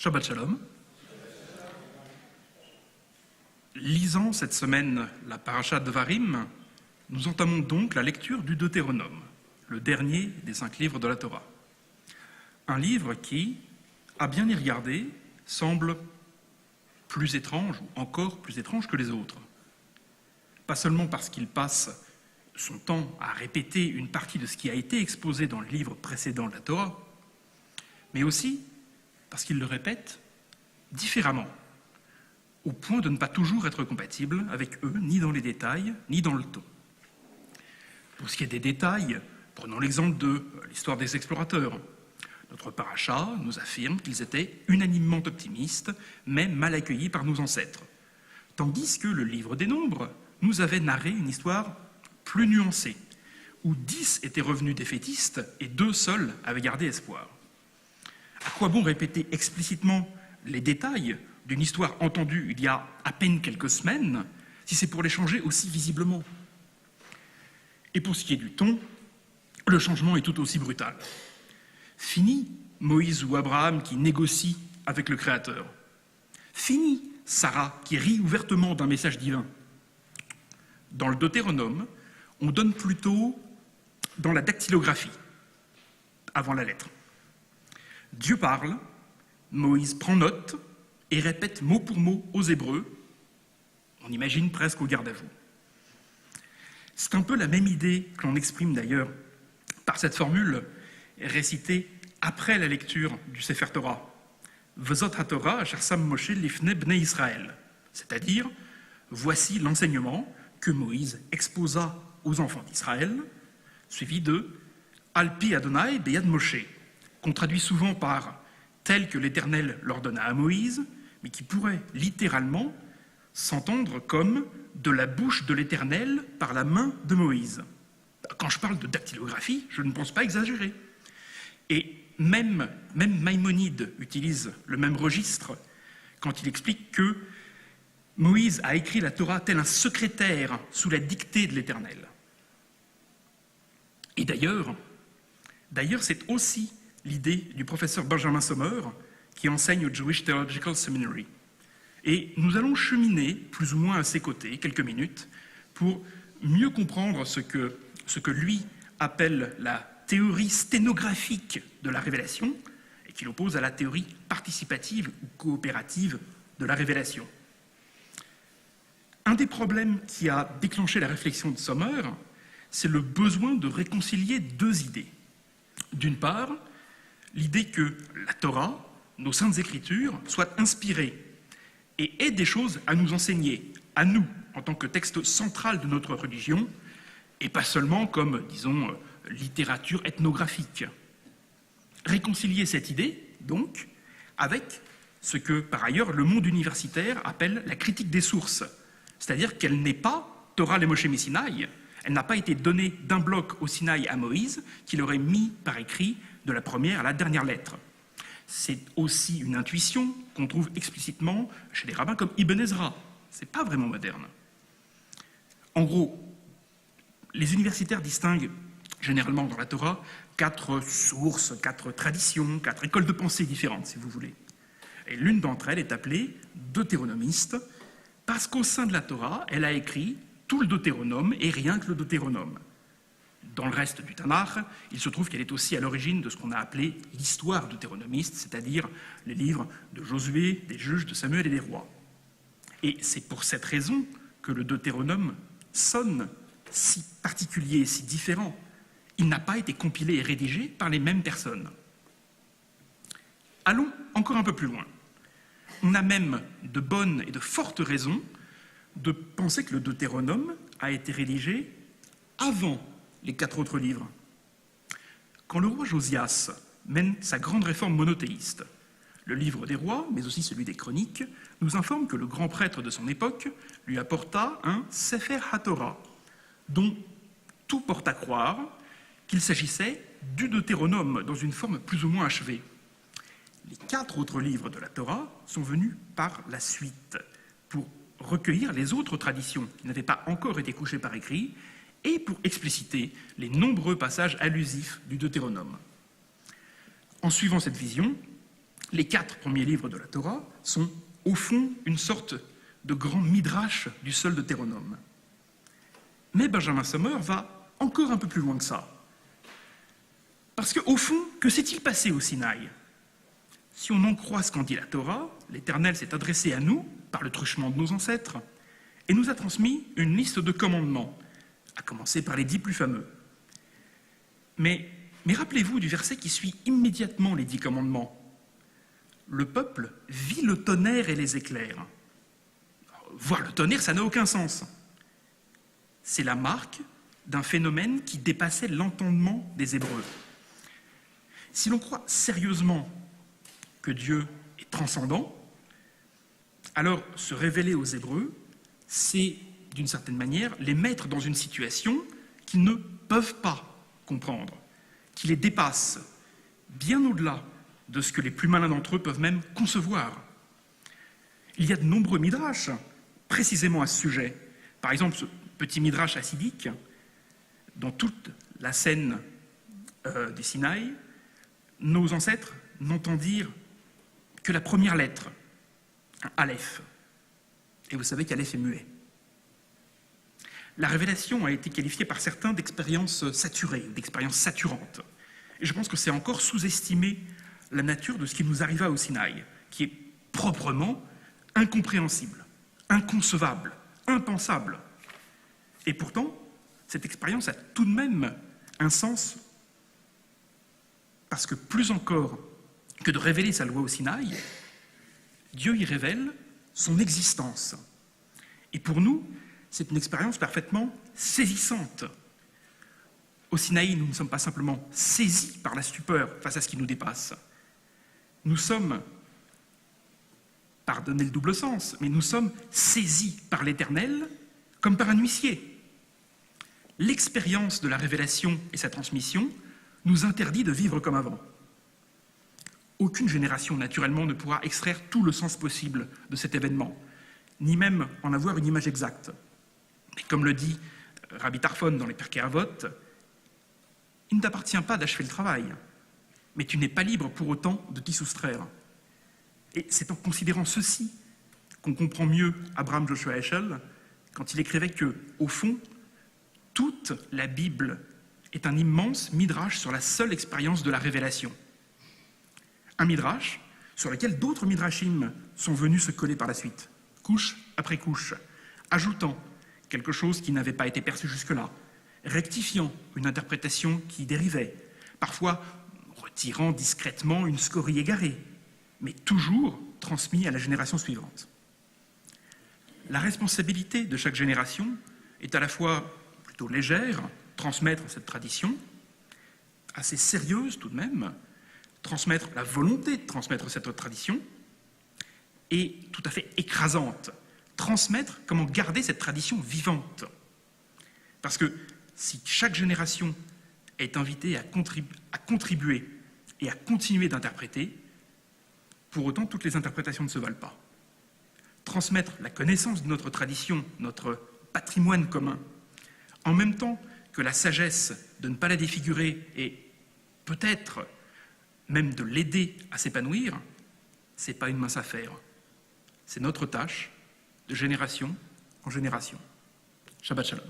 Shabbat Shalom. Lisant cette semaine la Parashat Devarim, nous entamons donc la lecture du Deutéronome, le dernier des 5 livres de la Torah. Un livre qui, à bien y regarder, semble plus étrange ou encore plus étrange que les autres. Pas seulement parce qu'il passe son temps à répéter une partie de ce qui a été exposé dans le livre précédent de la Torah, mais aussi parce qu'il le répète différemment, au point de ne pas toujours être compatible avec eux, ni dans les détails, ni dans le ton. Pour ce qui est des détails, prenons l'exemple de l'histoire des explorateurs. Notre paracha nous affirme qu'ils étaient unanimement optimistes, mais mal accueillis par nos ancêtres, tandis que le livre des Nombres nous avait narré une histoire plus nuancée, où 10 étaient revenus défaitistes et 2 seuls avaient gardé espoir. À quoi bon répéter explicitement les détails d'une histoire entendue il y a à peine quelques semaines, si c'est pour les changer aussi visiblement? Et pour ce qui est du ton, le changement est tout aussi brutal. Fini Moïse ou Abraham qui négocient avec le Créateur. Fini Sarah qui rit ouvertement d'un message divin. Dans le Deutéronome, on donne plutôt dans la dactylographie, avant la lettre. Dieu parle, Moïse prend note et répète mot pour mot aux Hébreux. On imagine presque au garde à vous. C'est un peu la même idée que l'on exprime d'ailleurs par cette formule récitée après la lecture du Sefer Torah. Vezot HaTorah asher sam Moshe lifnei bnei Israël. C'est-à-dire, voici l'enseignement que Moïse exposa aux enfants d'Israël, suivi de Alpi Adonai beyad Moshe, qu'on traduit souvent par tel que l'Éternel l'ordonna à Moïse, mais qui pourrait littéralement s'entendre comme de la bouche de l'Éternel par la main de Moïse. Quand je parle de dactylographie, je ne pense pas exagérer. Et même Maïmonide utilise le même registre quand il explique que Moïse a écrit la Torah tel un secrétaire sous la dictée de l'Éternel. Et d'ailleurs, c'est aussi l'idée du professeur Benjamin Sommer qui enseigne au Jewish Theological Seminary. Et nous allons cheminer plus ou moins à ses côtés quelques minutes pour mieux comprendre ce que lui appelle la théorie sténographique de la révélation et qu'il oppose à la théorie participative ou coopérative de la révélation. Un des problèmes qui a déclenché la réflexion de Sommer, c'est le besoin de réconcilier 2 idées. D'une part, l'idée que la Torah, nos saintes écritures, soient inspirées et aient des choses à nous enseigner, à nous, en tant que texte central de notre religion, et pas seulement comme, disons, littérature ethnographique. Réconcilier cette idée, donc, avec ce que, par ailleurs, le monde universitaire appelle la critique des sources, c'est-à-dire qu'elle n'est pas Torah le Moshe Sinaï, elle n'a pas été donnée d'un bloc au Sinaï à Moïse, qu'il aurait mis par écrit de la première à la dernière lettre. C'est aussi une intuition qu'on trouve explicitement chez les rabbins comme Ibn Ezra. C'est pas vraiment moderne. En gros, les universitaires distinguent généralement dans la Torah 4 sources, 4 traditions, 4 écoles de pensée différentes, si vous voulez. Et l'une d'entre elles est appelée deutéronomiste, parce qu'au sein de la Torah, elle a écrit tout le Deutéronome et rien que le Deutéronome. Dans le reste du Tanakh, il se trouve qu'elle est aussi à l'origine de ce qu'on a appelé l'histoire deutéronomiste, c'est-à-dire les livres de Josué, des Juges, de Samuel et des Rois. Et c'est pour cette raison que le Deutéronome sonne si particulier, si différent. Il n'a pas été compilé et rédigé par les mêmes personnes. Allons encore un peu plus loin. On a même de bonnes et de fortes raisons de penser que le Deutéronome a été rédigé avant les 4 autres livres. Quand le roi Josias mène sa grande réforme monothéiste, le livre des rois, mais aussi celui des chroniques, nous informe que le grand prêtre de son époque lui apporta un Sefer HaTorah, dont tout porte à croire qu'il s'agissait du Deutéronome dans une forme plus ou moins achevée. Les 4 autres livres de la Torah sont venus par la suite pour recueillir les autres traditions qui n'avaient pas encore été couchées par écrit et pour expliciter les nombreux passages allusifs du Deutéronome. En suivant cette vision, Les 4 premiers livres de la Torah sont, au fond, une sorte de grand midrash du seul Deutéronome. Mais Benjamin Sommer va encore un peu plus loin que ça. Parce qu'au fond, que s'est-il passé au Sinaï? Si on en croit ce qu'en dit la Torah, l'Éternel s'est adressé à nous, par le truchement de nos ancêtres, et nous a transmis une liste de commandements, à commencer par les 10 plus fameux. Mais rappelez-vous du verset qui suit immédiatement les 10 commandements. Le peuple vit le tonnerre et les éclairs. Voir le tonnerre, ça n'a aucun sens. C'est la marque d'un phénomène qui dépassait l'entendement des Hébreux. Si l'on croit sérieusement que Dieu est transcendant, alors se révéler aux Hébreux, c'est, d'une certaine manière, les mettre dans une situation qu'ils ne peuvent pas comprendre, qui les dépasse bien au-delà de ce que les plus malins d'entre eux peuvent même concevoir. Il y a de nombreux midrash précisément à ce sujet. Par exemple, ce petit midrash hassidique, dans toute la scène du Sinaï, nos ancêtres n'entendirent que la première lettre, un Aleph. Et vous savez qu'Aleph est muet. La révélation a été qualifiée par certains d'expérience saturée, d'expérience saturante. Et je pense que c'est encore sous-estimer la nature de ce qui nous arriva au Sinaï, qui est proprement incompréhensible, inconcevable, impensable. Et pourtant, cette expérience a tout de même un sens, parce que plus encore que de révéler sa loi au Sinaï, Dieu y révèle son existence. Et pour nous, c'est une expérience parfaitement saisissante. Au Sinaï, nous ne sommes pas simplement saisis par la stupeur face à ce qui nous dépasse. Nous sommes, pardonnez le double sens, mais nous sommes saisis par l'Éternel comme par un huissier. L'expérience de la révélation et sa transmission nous interdit de vivre comme avant. Aucune génération, naturellement, ne pourra extraire tout le sens possible de cet événement, ni même en avoir une image exacte. Mais comme le dit Rabbi Tarfon dans les Pirkei Avot, il ne t'appartient pas d'achever le travail, mais tu n'es pas libre pour autant de t'y soustraire. Et c'est en considérant ceci qu'on comprend mieux Abraham Joshua Heschel quand il écrivait que, au fond, toute la Bible est un immense midrash sur la seule expérience de la révélation. Un midrash sur lequel d'autres midrashim sont venus se coller par la suite, couche après couche, ajoutant quelque chose qui n'avait pas été perçu jusque-là, rectifiant une interprétation qui dérivait, parfois retirant discrètement une scorie égarée, mais toujours transmis à la génération suivante. La responsabilité de chaque génération est à la fois plutôt légère, transmettre cette tradition, assez sérieuse tout de même, transmettre la volonté de transmettre cette tradition, et tout à fait écrasante, transmettre comment garder cette tradition vivante. Parce que si chaque génération est invitée à contribuer et à continuer d'interpréter, pour autant toutes les interprétations ne se valent pas. Transmettre la connaissance de notre tradition, notre patrimoine commun, en même temps que la sagesse de ne pas la défigurer et peut-être même de l'aider à s'épanouir, ce n'est pas une mince affaire. C'est notre tâche de génération en génération. Shabbat Shalom.